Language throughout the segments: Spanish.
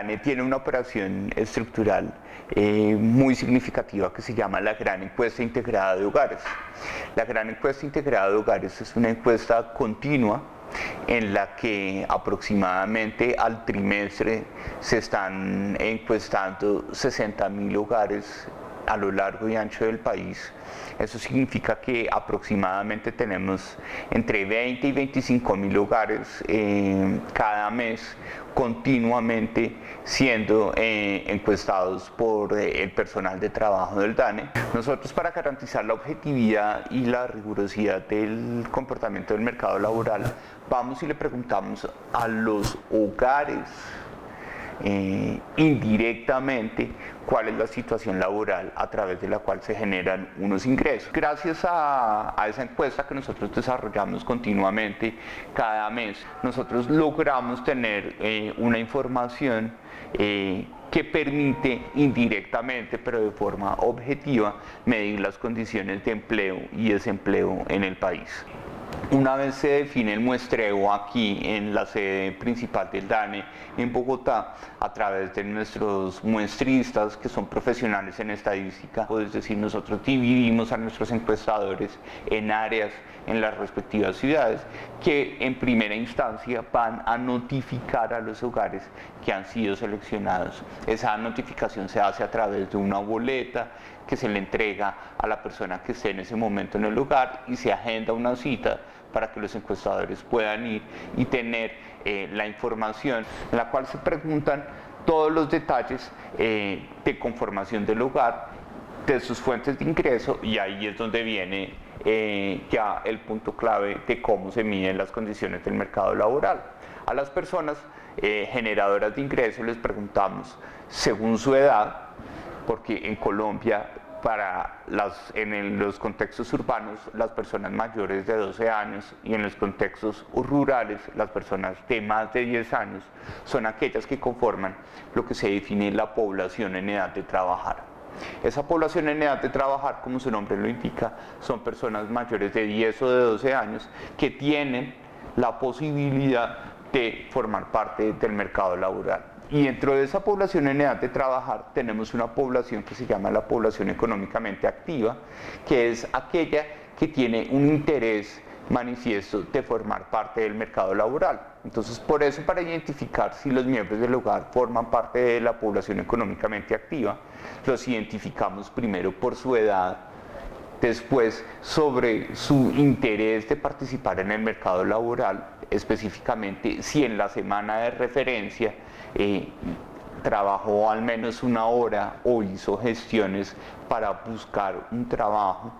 DANE tiene una operación estructural muy significativa que se llama la Gran Encuesta Integrada de Hogares. La Gran Encuesta Integrada de Hogares es una encuesta continua en la que aproximadamente al trimestre se están encuestando 60.000 hogares a lo largo y ancho del país. Eso significa que aproximadamente tenemos entre 20 y 25.000 hogares cada mes continuamente siendo encuestados por el personal de trabajo del DANE. Nosotros, para garantizar la objetividad y la rigurosidad del comportamiento del mercado laboral, vamos y le preguntamos a los hogares indirectamente cuál es la situación laboral a través de la cual se generan unos ingresos. Gracias a esa encuesta que nosotros desarrollamos continuamente cada mes, nosotros logramos tener una información que permite indirectamente, pero de forma objetiva, medir las condiciones de empleo y desempleo en el país. Una vez se define el muestreo aquí en la sede principal del DANE en Bogotá, a través de nuestros muestristas que son profesionales en estadística, es decir, nosotros dividimos a nuestros encuestadores en áreas en las respectivas ciudades que en primera instancia van a notificar a los hogares que han sido seleccionados. Esa notificación se hace a través de una boleta que se le entrega a la persona que esté en ese momento en el hogar y se agenda una cita para que los encuestadores puedan ir y tener la información en la cual se preguntan todos los detalles de conformación del hogar, de sus fuentes de ingreso, y ahí es donde viene ya el punto clave de cómo se miden las condiciones del mercado laboral. A las personas generadoras de ingresos les preguntamos según su edad, porque en Colombia en los contextos urbanos las personas mayores de 12 años y en los contextos rurales las personas de más de 10 años son aquellas que conforman lo que se define la población en edad de trabajar. Esa población en edad de trabajar, como su nombre lo indica, son personas mayores de 10 o de 12 años que tienen la posibilidad de formar parte del mercado laboral. Y dentro de esa población en edad de trabajar tenemos una población que se llama la población económicamente activa, que es aquella que tiene un interés manifiesto de formar parte del mercado laboral. Entonces, por eso, para identificar si los miembros del hogar forman parte de la población económicamente activa, los identificamos primero por su edad, después sobre su interés de participar en el mercado laboral, específicamente si en la semana de referencia trabajó al menos una hora o hizo gestiones para buscar un trabajo,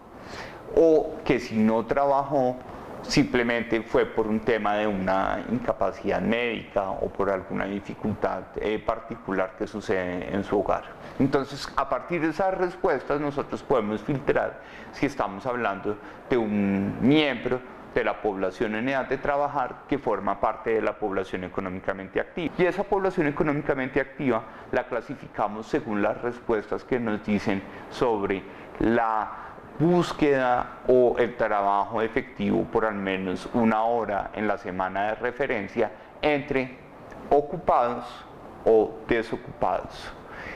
o que si no trabajó simplemente fue por un tema de una incapacidad médica o por alguna dificultad particular que sucede en su hogar. Entonces, a partir de esas respuestas nosotros podemos filtrar si estamos hablando de un miembro de la población en edad de trabajar que forma parte de la población económicamente activa. Y esa población económicamente activa la clasificamos según las respuestas que nos dicen sobre la búsqueda o el trabajo efectivo por al menos una hora en la semana de referencia entre ocupados o desocupados.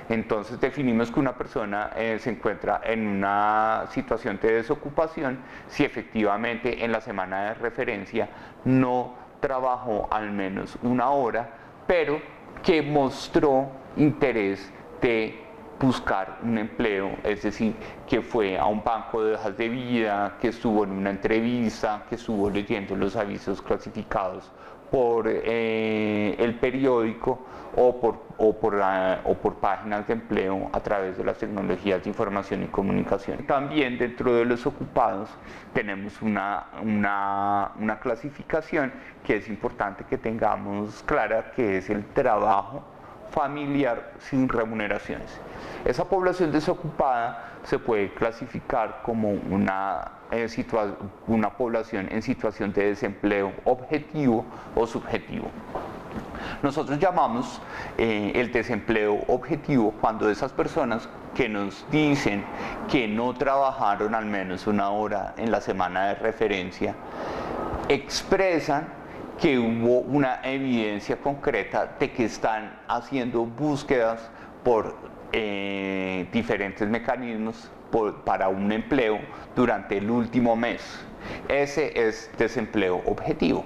Entonces definimos que una persona se encuentra en una situación de desocupación si efectivamente en la semana de referencia no trabajó al menos una hora, pero que mostró interés de buscar un empleo, es decir, que fue a un banco de hojas de vida, que estuvo en una entrevista, que estuvo leyendo los avisos clasificados por el periódico o por páginas de empleo a través de las tecnologías de información y comunicación. También dentro de los ocupados tenemos una clasificación que es importante que tengamos clara, que es el trabajo familiar sin remuneraciones. Esa población desocupada se puede clasificar como una población en situación de desempleo objetivo o subjetivo. Nosotros llamamos el desempleo objetivo cuando esas personas que nos dicen que no trabajaron al menos una hora en la semana de referencia expresan que hubo una evidencia concreta de que están haciendo búsquedas por diferentes mecanismos para un empleo durante el último mes. Ese es desempleo objetivo.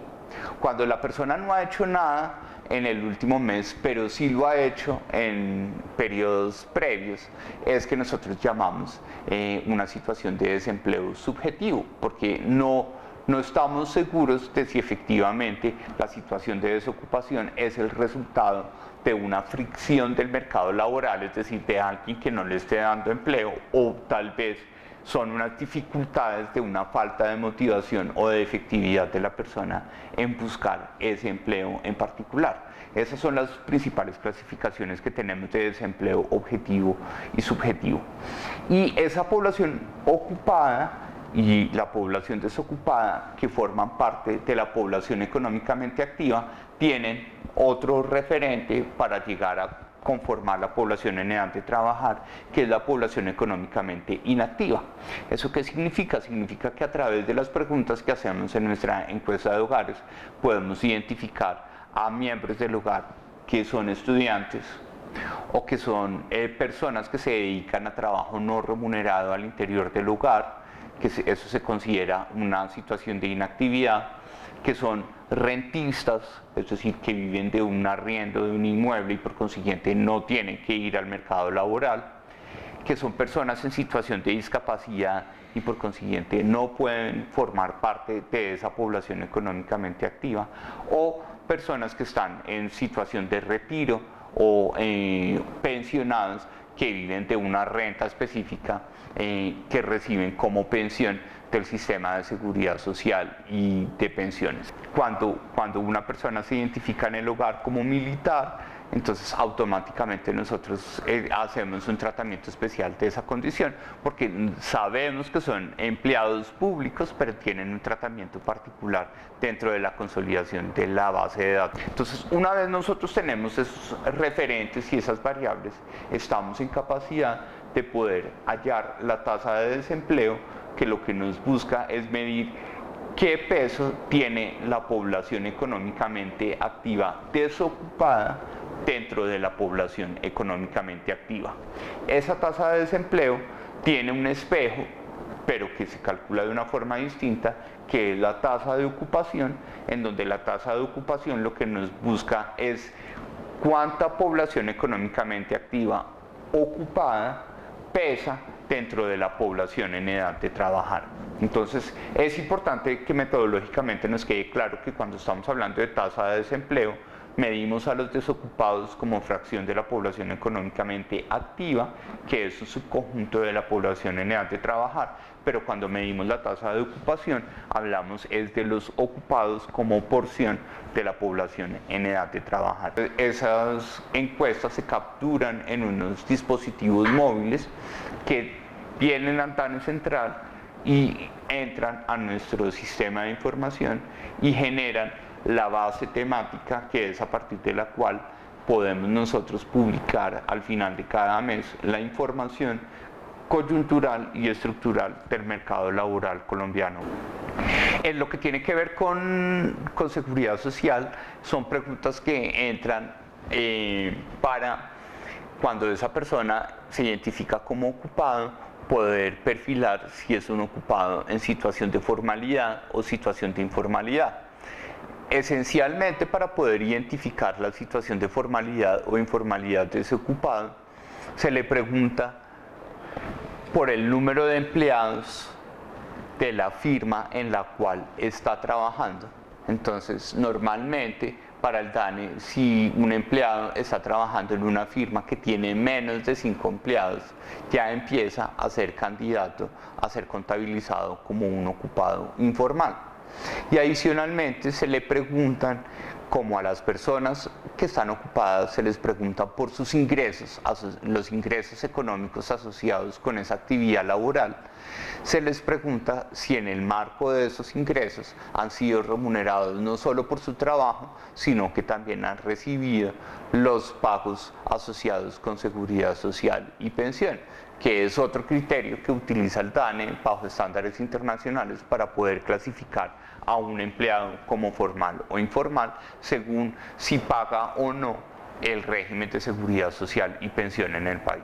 Cuando la persona no ha hecho nada en el último mes, pero sí lo ha hecho en periodos previos, es que nosotros llamamos una situación de desempleo subjetivo, porque no estamos seguros de si efectivamente la situación de desocupación es el resultado de una fricción del mercado laboral, es decir, de alguien que no le esté dando empleo, o tal vez son unas dificultades de una falta de motivación o de efectividad de la persona en buscar ese empleo en particular. Esas son las principales clasificaciones que tenemos de desempleo objetivo y subjetivo. Y esa población ocupada y la población desocupada, que forman parte de la población económicamente activa, tienen otro referente para llegar a conformar la población en edad de trabajar, que es la población económicamente inactiva. ¿Eso qué significa? Significa que a través de las preguntas que hacemos en nuestra encuesta de hogares podemos identificar a miembros del hogar que son estudiantes o que son personas que se dedican a trabajo no remunerado al interior del hogar, que eso se considera una situación de inactividad, que son rentistas, es decir, que viven de un arriendo de un inmueble y por consiguiente no tienen que ir al mercado laboral, que son personas en situación de discapacidad y por consiguiente no pueden formar parte de esa población económicamente activa, o personas que están en situación de retiro o pensionados que viven de una renta específica que reciben como pensión del sistema de seguridad social y de pensiones. Cuando una persona se identifica en el hogar como militar, entonces automáticamente nosotros hacemos un tratamiento especial de esa condición, porque sabemos que son empleados públicos, pero tienen un tratamiento particular dentro de la consolidación de la base de datos. Entonces, una vez nosotros tenemos esos referentes y esas variables, estamos en capacidad de poder hallar la tasa de desempleo, que lo que nos busca es medir qué peso tiene la población económicamente activa desocupada dentro de la población económicamente activa. Esa tasa de desempleo tiene un espejo, pero que se calcula de una forma distinta, que es la tasa de ocupación, en donde la tasa de ocupación lo que nos busca es cuánta población económicamente activa ocupada pesa dentro de la población en edad de trabajar. Entonces, es importante que metodológicamente nos quede claro que cuando estamos hablando de tasa de desempleo, medimos a los desocupados como fracción de la población económicamente activa, que es un subconjunto de la población en edad de trabajar, pero cuando medimos la tasa de ocupación, hablamos es de los ocupados como porción de la población en edad de trabajar. Esas encuestas se capturan en unos dispositivos móviles que vienen al TANE central y entran a nuestro sistema de información y generan la base temática, que es a partir de la cual podemos nosotros publicar al final de cada mes la información coyuntural y estructural del mercado laboral colombiano. En lo que tiene que ver con seguridad social, son preguntas que entran para cuando esa persona se identifica como ocupado, poder perfilar si es un ocupado en situación de formalidad o situación de informalidad. Esencialmente, para poder identificar la situación de formalidad o informalidad de ese ocupado, se le pregunta por el número de empleados de la firma en la cual está trabajando. Entonces, normalmente para el DANE, si un empleado está trabajando en una firma que tiene menos de 5 empleados, ya empieza a ser candidato a ser contabilizado como un ocupado informal. Y adicionalmente se le preguntan, como a las personas que están ocupadas, se les pregunta por sus ingresos, los ingresos económicos asociados con esa actividad laboral. Se les pregunta si en el marco de esos ingresos han sido remunerados no solo por su trabajo, sino que también han recibido los pagos asociados con seguridad social y pensión. que es otro criterio que utiliza el DANE bajo estándares internacionales para poder clasificar a un empleado como formal o informal según si paga o no el régimen de seguridad social y pensión en el país.